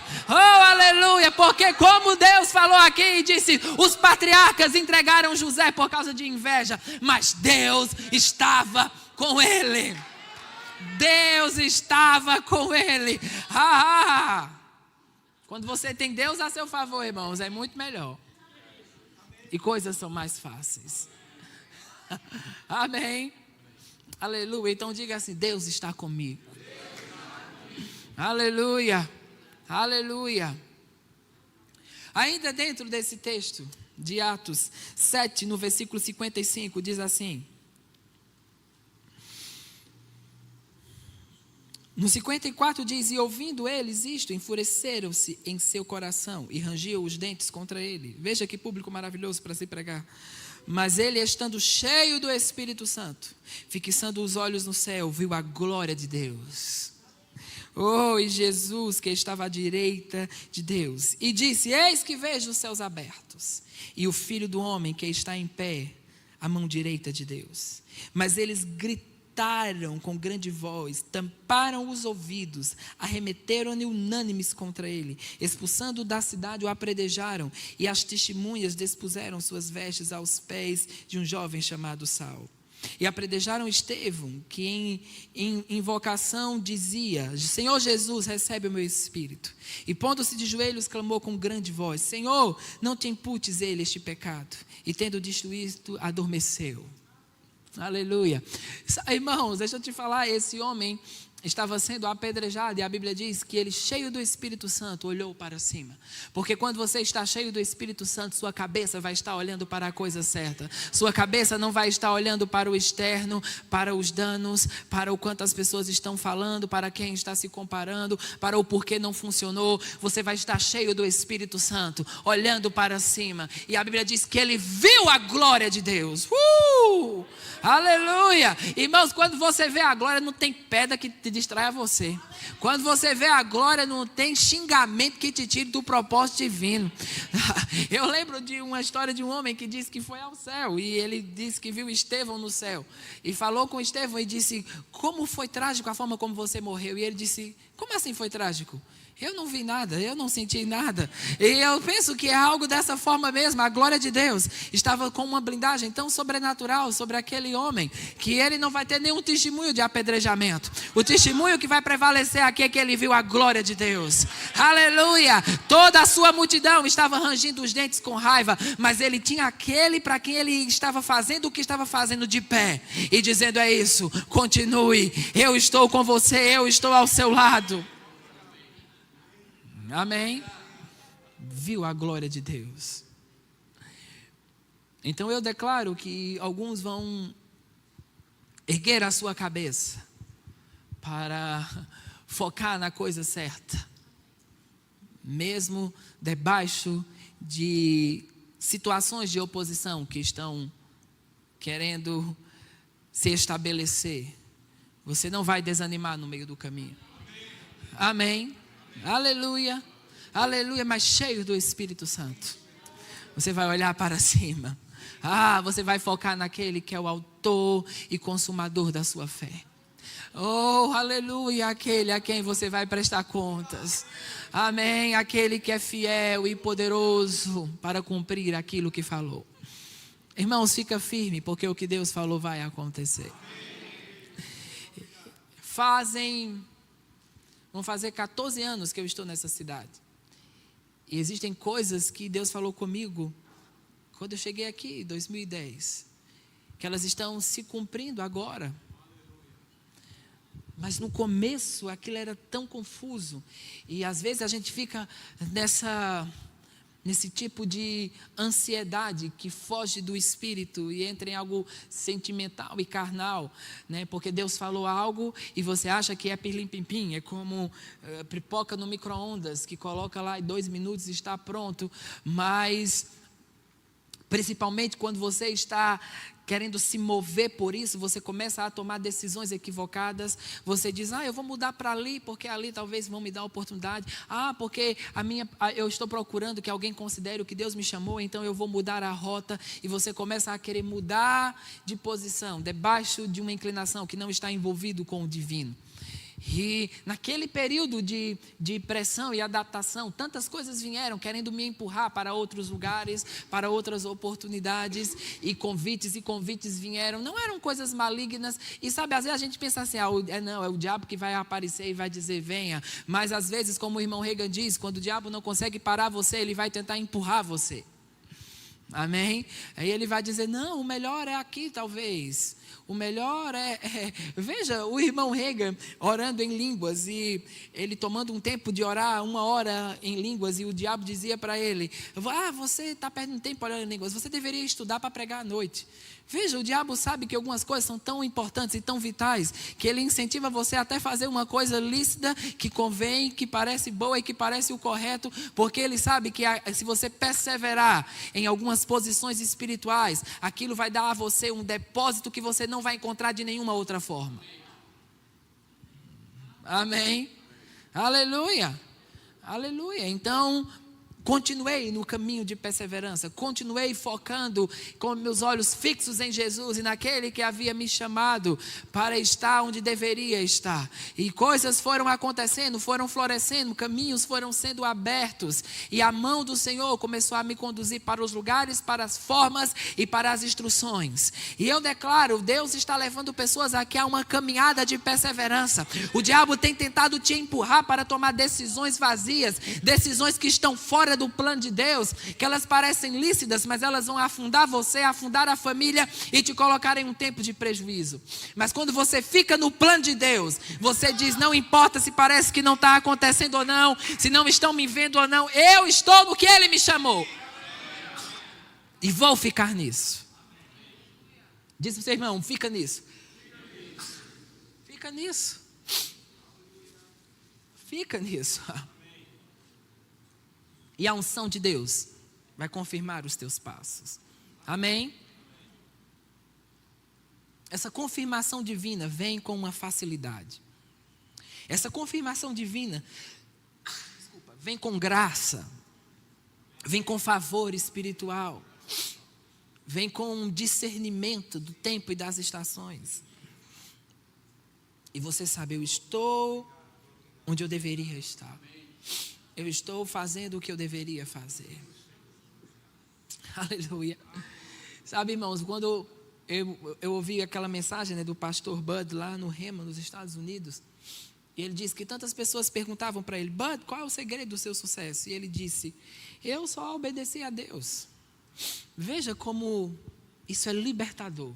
porque como Deus falou aqui e disse, os patriarcas entregaram José por causa de inveja, mas Deus estava com ele. Deus estava com ele. Quando você tem Deus a seu favor, irmãos, é muito melhor. E coisas são mais fáceis. Amém. Aleluia. Então diga assim: Deus está comigo. Aleluia. Aleluia. Ainda dentro desse texto de Atos 7, no versículo 55, diz assim. No 54 diz: e ouvindo eles isto, enfureceram-se em seu coração e rangiam os dentes contra ele. Veja que público maravilhoso para se pregar. Mas ele, estando cheio do Espírito Santo, fixando os olhos no céu, viu a glória de Deus. Oh, e Jesus que estava à direita de Deus. E disse: eis que vejo os céus abertos, e o Filho do homem que está em pé, à mão direita de Deus. Mas eles gritaram com grande voz, tamparam os ouvidos, arremeteram-lhe unânimes contra ele, expulsando da cidade o apredejaram, e as testemunhas despuseram suas vestes aos pés de um jovem chamado Saulo. E apredejaram Estevão, que em invocação dizia: Senhor Jesus, recebe o meu espírito. E pondo-se de joelhos, clamou com grande voz: Senhor, não te imputes ele este pecado. E tendo dito isto, adormeceu. Aleluia. Irmãos, deixa eu te falar, esse homem estava sendo apedrejado e a Bíblia diz que ele, cheio do Espírito Santo, olhou para cima. Porque quando você está cheio do Espírito Santo, sua cabeça vai estar olhando para a coisa certa. Sua cabeça não vai estar olhando para o externo, para os danos, para o quanto as pessoas estão falando, para quem está se comparando, para o porquê não funcionou. Você vai estar cheio do Espírito Santo, olhando para cima. E a Bíblia diz que ele viu a glória de Deus. Aleluia! Irmãos, quando você vê a glória, não tem pedra que distraia você. Quando você vê a glória, não tem xingamento que te tire do propósito divino. Eu lembro de uma história de um homem que disse que foi ao céu. E ele disse que viu Estevão no céu. E falou com Estevão e disse: como foi trágico a forma como você morreu? E ele disse: como assim foi trágico? Eu não vi nada, eu não senti nada. E eu penso que é algo dessa forma mesmo. A glória de Deus estava com uma blindagem tão sobrenatural sobre aquele homem, que ele não vai ter nenhum testemunho de apedrejamento. O testemunho que vai prevalecer aqui é que ele viu a glória de Deus. Aleluia! Toda a sua multidão estava rangindo os dentes com raiva, mas ele tinha aquele para quem ele estava fazendo o que estava fazendo de pé. E dizendo: é isso, continue, eu estou com você, eu estou ao seu lado. Amém? Viu a glória de Deus. Então eu declaro que alguns vão erguer a sua cabeça para focar na coisa certa, mesmo debaixo de situações de oposição que estão querendo se estabelecer. Você não vai desanimar no meio do caminho. Amém? Aleluia, aleluia, mas cheio do Espírito Santo. Você vai olhar para cima. Você vai focar naquele que é o autor e consumador da sua fé. Oh, aleluia, aquele a quem você vai prestar contas. Amém, aquele que é fiel e poderoso para cumprir aquilo que falou. Irmãos, fica firme, porque o que Deus falou vai acontecer. Vão fazer 14 anos que eu estou nessa cidade. E existem coisas que Deus falou comigo quando eu cheguei aqui em 2010, que elas estão se cumprindo agora. Mas no começo aquilo era tão confuso. E às vezes a gente fica nesse tipo de ansiedade que foge do espírito e entra em algo sentimental e carnal, né? Porque Deus falou algo e você acha que é pirlim-pim-pim, é como pipoca no micro-ondas, que coloca lá em 2 minutos e está pronto. Mas principalmente quando você está querendo se mover por isso, você começa a tomar decisões equivocadas. Você diz: eu vou mudar para ali, porque ali talvez vão me dar oportunidade. Porque eu estou procurando que alguém considere o que Deus me chamou, então eu vou mudar a rota. E você começa a querer mudar de posição, debaixo de uma inclinação que não está envolvido com o divino. E naquele período de pressão e adaptação, tantas coisas vieram querendo me empurrar para outros lugares, para outras oportunidades, e convites vieram. Não eram coisas malignas. E sabe, às vezes a gente pensa assim: é o diabo que vai aparecer e vai dizer venha. Mas às vezes, como o irmão Reagan diz, quando o diabo não consegue parar você, ele vai tentar empurrar você. Amém? Aí ele vai dizer: não, o melhor é aqui talvez. O melhor veja o irmão Reagan orando em línguas, e ele tomando um tempo de orar 1 hora em línguas, e o diabo dizia para ele: você está perdendo tempo orando em línguas, você deveria estudar para pregar à noite. Veja, o diabo sabe que algumas coisas são tão importantes e tão vitais, que ele incentiva você até fazer uma coisa lícita, que convém, que parece boa e que parece o correto, porque ele sabe que se você perseverar em algumas posições espirituais, aquilo vai dar a você um depósito que você não vai encontrar de nenhuma outra forma. Amém? Aleluia, aleluia. Então, continuei no caminho de perseverança, continuei focando com meus olhos fixos em Jesus e naquele que havia me chamado para estar onde deveria estar. E coisas foram acontecendo, foram florescendo, caminhos foram sendo abertos, e a mão do Senhor começou a me conduzir para os lugares, para as formas e para as instruções. E eu declaro: Deus está levando pessoas aqui a uma caminhada de perseverança. O diabo tem tentado te empurrar para tomar decisões vazias, decisões que estão fora do plano de Deus, que elas parecem lícitas, mas elas vão afundar você, afundar a família e te colocar em um tempo de prejuízo. Mas quando você fica no plano de Deus, você diz: não importa se parece que não está acontecendo ou não, se não estão me vendo ou não, eu estou no que Ele me chamou e vou ficar nisso. Diz para o seu irmão: fica nisso. Fica nisso. Fica nisso. E a unção de Deus vai confirmar os teus passos. Amém? Essa confirmação divina vem com uma facilidade. Essa confirmação divina, vem com graça, vem com favor espiritual, vem com discernimento do tempo e das estações. E você sabe, eu estou onde eu deveria estar. Eu estou fazendo o que eu deveria fazer. Aleluia. Sabe, irmãos, quando eu ouvi aquela mensagem, né, do pastor Bud lá no Rema, nos Estados Unidos, e ele disse que tantas pessoas perguntavam para ele: Bud, qual é o segredo do seu sucesso? E ele disse: eu só obedeci a Deus. Veja como isso é libertador.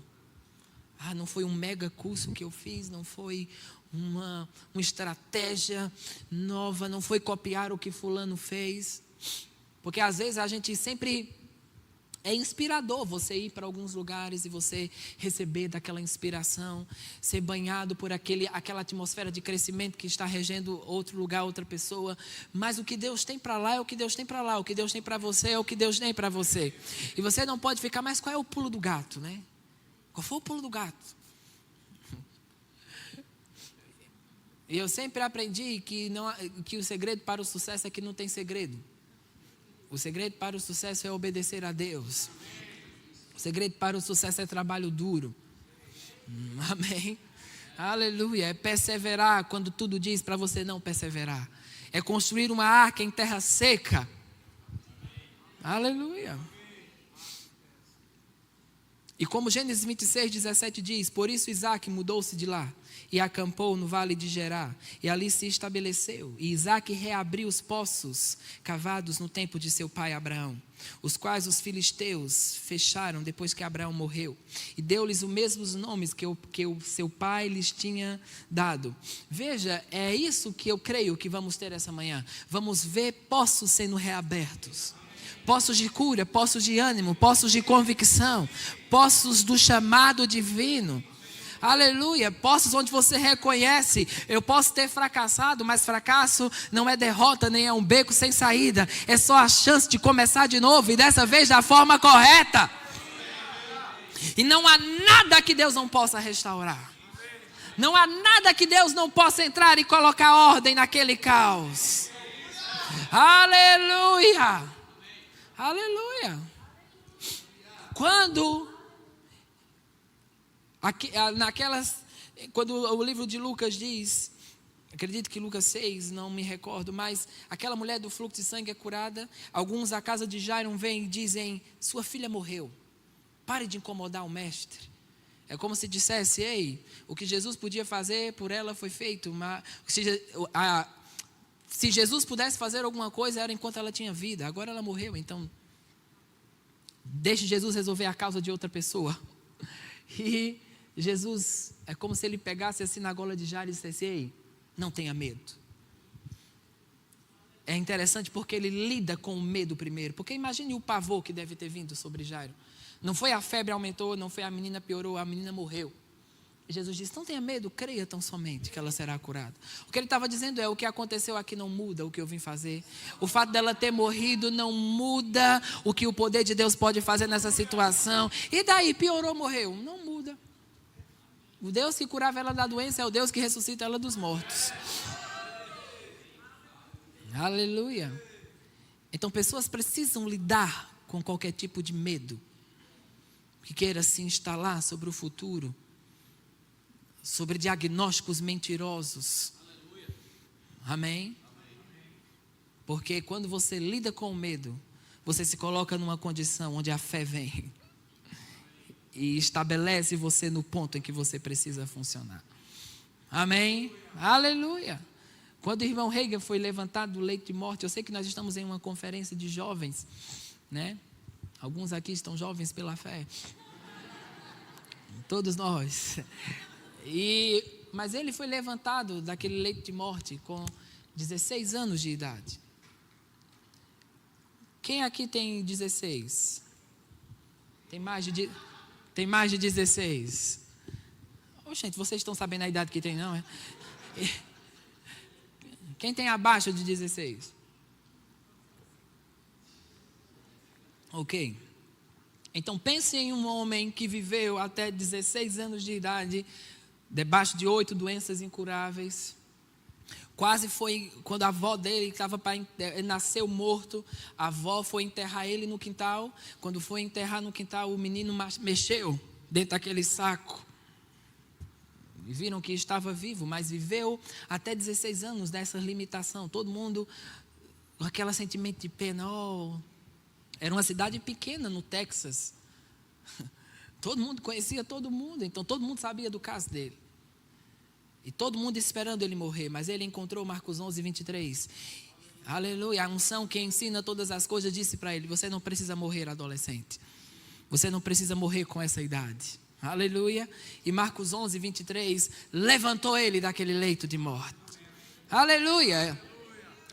Não foi um mega curso que eu fiz, não foi uma estratégia nova, não foi copiar o que fulano fez. Porque às vezes a gente sempre... É inspirador você ir para alguns lugares e você receber daquela inspiração, ser banhado por aquela atmosfera de crescimento que está regendo outro lugar, outra pessoa. Mas o que Deus tem para lá é o que Deus tem para lá, o que Deus tem para você é o que Deus tem para você. E você não pode ficar, mas qual é o pulo do gato, né? Qual foi o pulo do gato? E eu sempre aprendi que o segredo para o sucesso é que não tem segredo. O segredo para o sucesso é obedecer a Deus. O segredo para o sucesso é trabalho duro. Amém? Aleluia. É perseverar quando tudo diz para você não perseverar. É construir uma arca em terra seca. Aleluia. E como Gênesis 26, 17 diz: por isso Isaac mudou-se de lá e acampou no vale de Gerá, e ali se estabeleceu. E Isaac reabriu os poços cavados no tempo de seu pai Abraão, os quais os filisteus fecharam depois que Abraão morreu, e deu-lhes os mesmos nomes que o seu pai lhes tinha dado. Veja, é isso que eu creio que vamos ter essa manhã. Vamos ver poços sendo reabertos. Poços de cura, poços de ânimo, poços de convicção, poços do chamado divino. Aleluia, poços onde você reconhece: eu posso ter fracassado, mas fracasso não é derrota, nem é um beco sem saída. É só a chance de começar de novo, e dessa vez da forma correta. E não há nada que Deus não possa restaurar. Não há nada que Deus não possa entrar e colocar ordem naquele caos. Aleluia. Aleluia. Quando o livro de Lucas diz, acredito que Lucas 6, não me recordo, mas aquela mulher do fluxo de sangue é curada. Alguns à casa de Jairo vêm e dizem: sua filha morreu, pare de incomodar o mestre. É como se dissesse: ei, o que Jesus podia fazer por ela foi feito, mas se Jesus pudesse fazer alguma coisa, era enquanto ela tinha vida. Agora ela morreu, então deixe Jesus resolver a causa de outra pessoa. E Jesus, é como se ele pegasse assim na gola de Jairo e dissesse: ei, não tenha medo. É interessante porque ele lida com o medo primeiro. Porque imagine o pavor que deve ter vindo sobre Jairo. Não foi a febre aumentou, não foi a menina piorou, a menina morreu. Jesus disse: não tenha medo, creia tão somente que ela será curada. O que ele estava dizendo é: o que aconteceu aqui não muda o que eu vim fazer. O fato dela ter morrido não muda o que o poder de Deus pode fazer nessa situação. E daí, piorou, morreu? Não muda. O Deus que curava ela da doença é o Deus que ressuscita ela dos mortos. Aleluia. Então pessoas precisam lidar com qualquer tipo de medo que queira se instalar sobre o futuro, sobre diagnósticos mentirosos. Amém? Porque quando você lida com o medo, você se coloca numa condição onde a fé vem e estabelece você no ponto em que você precisa funcionar. Amém? Aleluia. Quando o irmão Reagan foi levantado do leito de morte, eu sei que nós estamos em uma conferência de jovens, né? Alguns aqui estão jovens pela fé. Todos nós. Mas ele foi levantado daquele leito de morte com 16 anos de idade. Quem aqui tem 16? Tem mais de 16? Gente, vocês estão sabendo a idade que tem, não é? Quem tem abaixo de 16? Ok. Então pense em um homem que viveu até 16 anos de idade, debaixo de 8 doenças incuráveis. Quase foi quando a avó dele estava para nasceu morto, a avó foi enterrar ele no quintal. Quando foi enterrar no quintal, o menino mexeu dentro daquele saco. E viram que estava vivo, mas viveu até 16 anos nessa limitação. Todo mundo com aquele sentimento de pena. Oh, era uma cidade pequena no Texas. Todo mundo conhecia todo mundo, então todo mundo sabia do caso dele. E todo mundo esperando ele morrer, mas ele encontrou Marcos 11, 23. Aleluia, a unção que ensina todas as coisas disse para ele: você não precisa morrer, adolescente. Você não precisa morrer com essa idade. Aleluia. E Marcos 11, 23, levantou ele daquele leito de morte. Aleluia.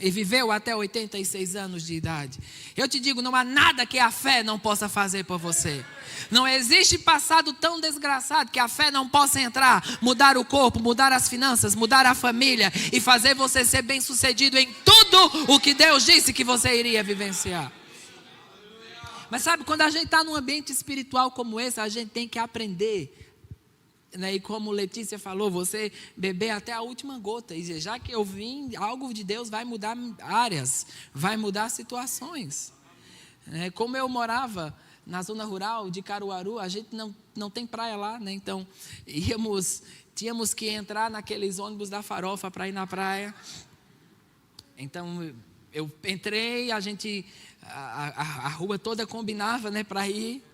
E viveu até 86 anos de idade. Eu te digo, não há nada que a fé não possa fazer por você. Não existe passado tão desgraçado que a fé não possa entrar, mudar o corpo, mudar as finanças, mudar a família e fazer você ser bem sucedido em tudo o que Deus disse que você iria vivenciar. Mas sabe, quando a gente está num ambiente espiritual como esse, a gente tem que aprender. E como Letícia falou, você beber até a última gota. E já que eu vim, algo de Deus vai mudar áreas, vai mudar situações. Como eu morava na zona rural de Caruaru, a gente não tem praia lá, né? Então tínhamos que entrar naqueles ônibus da farofa para ir na praia. Então eu entrei, a rua toda combinava, né, para ir.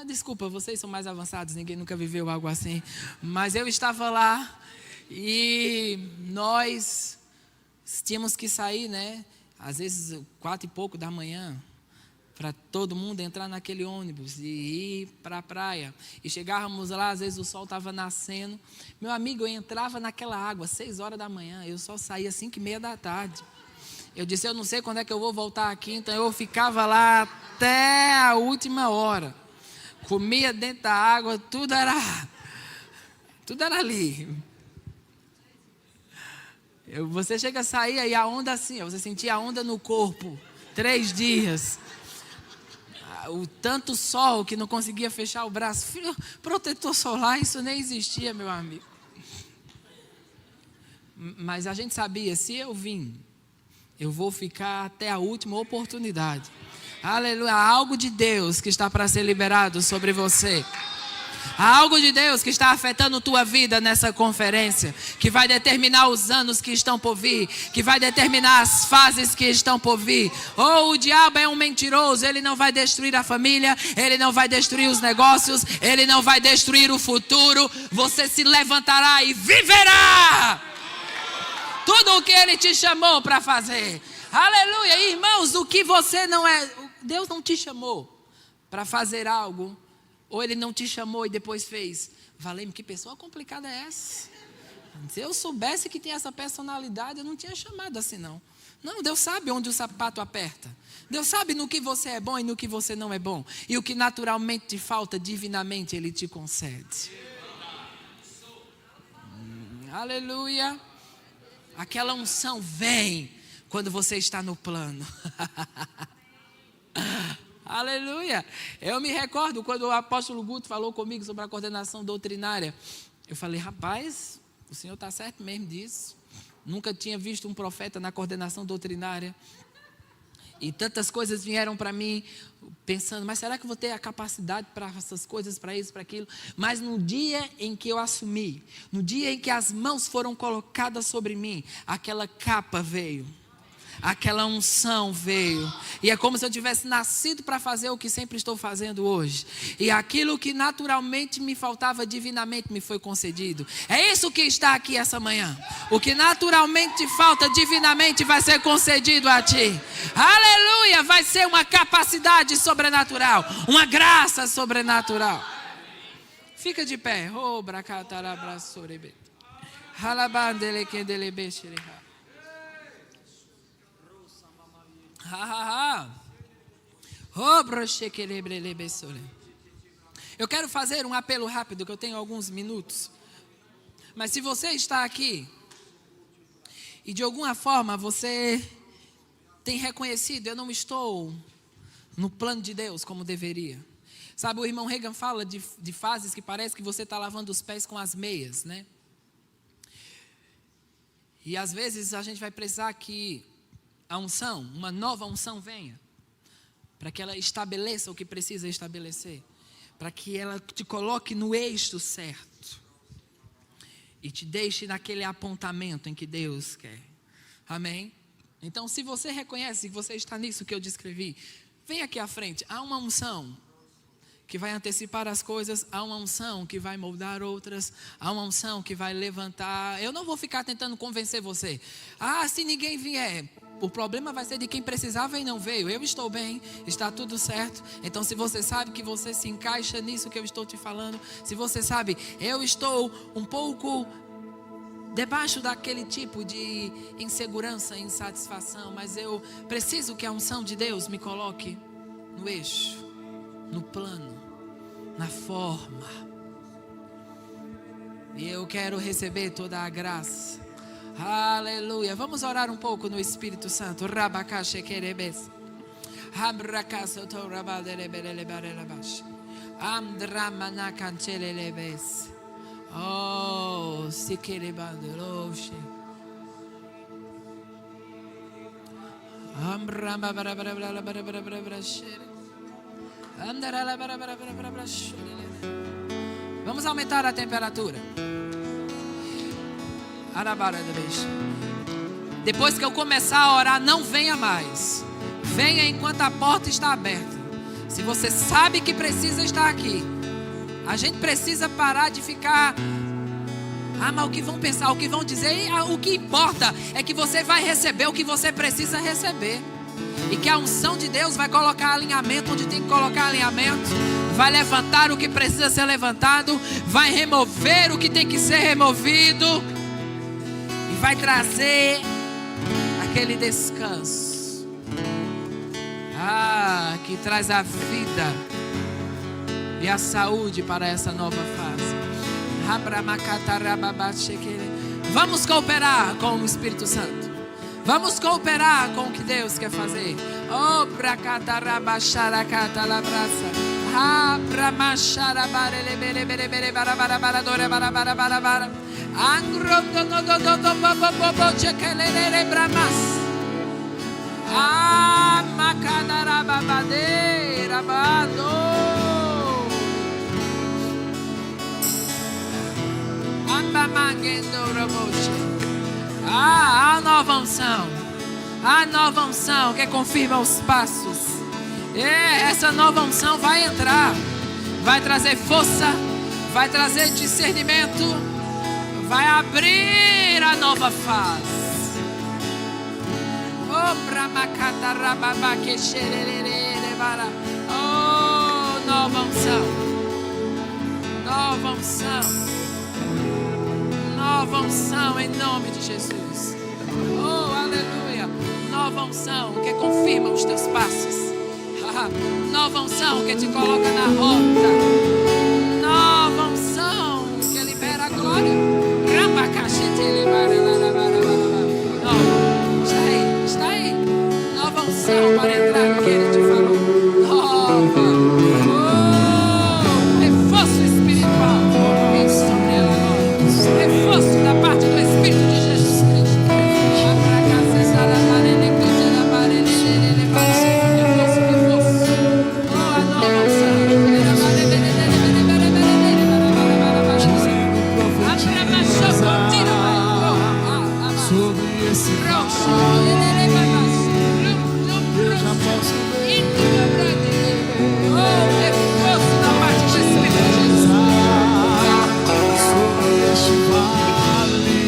Desculpa, vocês são mais avançados, ninguém nunca viveu algo assim. Mas eu estava lá e nós tínhamos que sair, né? Às vezes 4 e pouco da manhã, para todo mundo entrar naquele ônibus e ir para a praia. E chegávamos lá, às vezes o sol estava nascendo. Meu amigo, eu entrava naquela água 6 horas da manhã, eu só saía 5:30 da tarde. Eu disse, eu não sei quando é que eu vou voltar aqui, então eu ficava lá até a última hora. Comia dentro da água, tudo era ali. Você chega a sair e a onda assim, você sentia a onda no corpo, 3 dias. O tanto sol que não conseguia fechar o braço. Protetor solar, isso nem existia, meu amigo. Mas a gente sabia, se eu vim, eu vou ficar até a última oportunidade. Aleluia, há algo de Deus que está para ser liberado sobre você. Há algo de Deus que está afetando tua vida nessa conferência, que vai determinar os anos que estão por vir, que vai determinar as fases que estão por vir. O diabo é um mentiroso, ele não vai destruir a família, ele não vai destruir os negócios, ele não vai destruir o futuro. Você se levantará e viverá tudo o que ele te chamou para fazer. Aleluia, irmãos, o que você não é, Deus não te chamou para fazer algo, ou ele não te chamou e depois fez. Valeu-me, que pessoa complicada é essa? Se eu soubesse que tem essa personalidade, eu não tinha chamado assim não. Não, Deus sabe onde o sapato aperta. Deus sabe no que você é bom e no que você não é bom. E o que naturalmente te falta, divinamente ele te concede. Aleluia. Aquela unção vem quando você está no plano. Aleluia. Eu me recordo quando o apóstolo Guto falou comigo sobre a coordenação doutrinária. Eu falei, rapaz, o senhor está certo mesmo disso. Nunca tinha visto um profeta na coordenação doutrinária. E tantas coisas vieram para mim, pensando, mas será que eu vou ter a capacidade para essas coisas, para isso, para aquilo? Mas no dia em que eu assumi, no dia em que as mãos foram colocadas sobre mim, aquela capa veio. Aquela unção veio. E é como se eu tivesse nascido para fazer o que sempre estou fazendo hoje. E aquilo que naturalmente me faltava, divinamente me foi concedido. É isso que está aqui essa manhã. O que naturalmente te falta, divinamente vai ser concedido a ti. Aleluia! Vai ser uma capacidade sobrenatural. Uma graça sobrenatural. Fica de pé. Oh, bracatarabrasorebe. Halabandele kendelebe xereha. Eu quero fazer um apelo rápido, que eu tenho alguns minutos. Mas se você está aqui e de alguma forma você tem reconhecido, eu não estou no plano de Deus como deveria. Sabe, o irmão Reagan fala de fases que parece que você está lavando os pés com as meias, né? E às vezes a gente vai precisar que a unção, uma nova unção venha, para que ela estabeleça o que precisa estabelecer, para que ela te coloque no eixo certo e te deixe naquele apontamento em que Deus quer. Amém? Então, se você reconhece que você está nisso que eu descrevi, vem aqui à frente. Há uma unção que vai antecipar as coisas, há uma unção que vai moldar outras, há uma unção que vai levantar. Eu não vou ficar tentando convencer você. Se ninguém vier, o problema vai ser de quem precisava e não veio. Eu estou bem, está tudo certo. Então, se você sabe que você se encaixa nisso que eu estou te falando, se você sabe, eu estou um pouco debaixo daquele tipo de insegurança, insatisfação, mas eu preciso que a unção de Deus me coloque no eixo, no plano, na forma. E eu quero receber toda a graça. Aleluia. Vamos orar um pouco no Espírito Santo. Rabacaxequerebes. Abracasotorabadereberelebarelabash. Amdramanacancelelebes. Oh, siquelebandeloshe. Vamos aumentar a temperatura. Depois que eu começar a orar, não venha mais. Venha enquanto a porta está aberta. Se você sabe que precisa estar aqui, a gente precisa parar de ficar mas o que vão pensar, o que vão dizer. O que importa é que você vai receber o que você precisa receber. E que a unção de Deus vai colocar alinhamento onde tem que colocar alinhamento. Vai levantar o que precisa ser levantado. Vai remover o que tem que ser removido. E vai trazer aquele descanso. Que traz a vida e a saúde para essa nova fase. Vamos cooperar com o Espírito Santo. Vamos cooperar com o que Deus quer fazer. Oh, bracatarabacharacatalabraça. Barabarabara. Macadarababadeira, a nova unção. A nova unção que confirma os passos. Essa nova unção vai entrar. Vai trazer força. Vai trazer discernimento. Vai abrir a nova fase. Oh, nova unção. Nova unção. Nova unção em nome de Jesus. Oh, aleluia. Nova unção que confirma os teus passos. Nova unção que te coloca na rota. Nova unção que libera a glória. Está aí. Nova unção para entrar no que Ele te falou. Nova. Reforço espiritual. Reforço da parte do Espírito de Jesus Cristo. Reforço. Oh, a nova unção. Sobre esse eu já posso ver. Oh, reforço da parte do Espírito de Jesus. Sobre este vale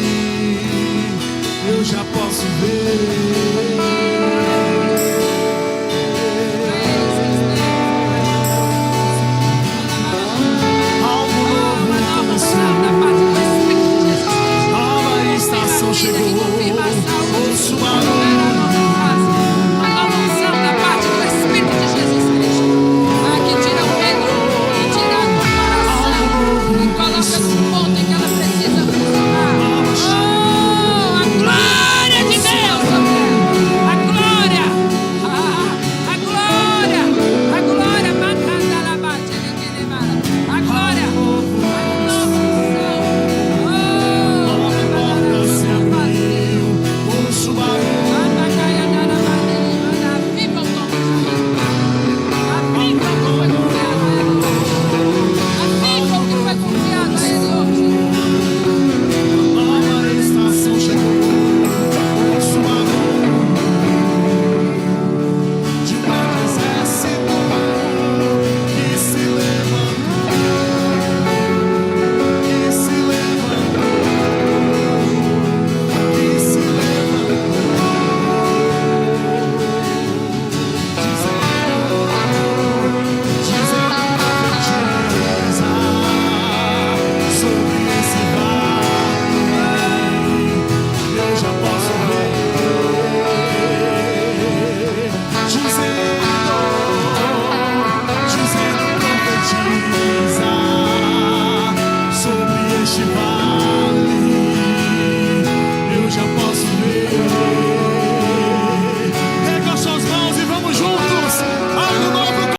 eu já posso ver. Algo novo começou. Nova estação chegou. Ouço barulho.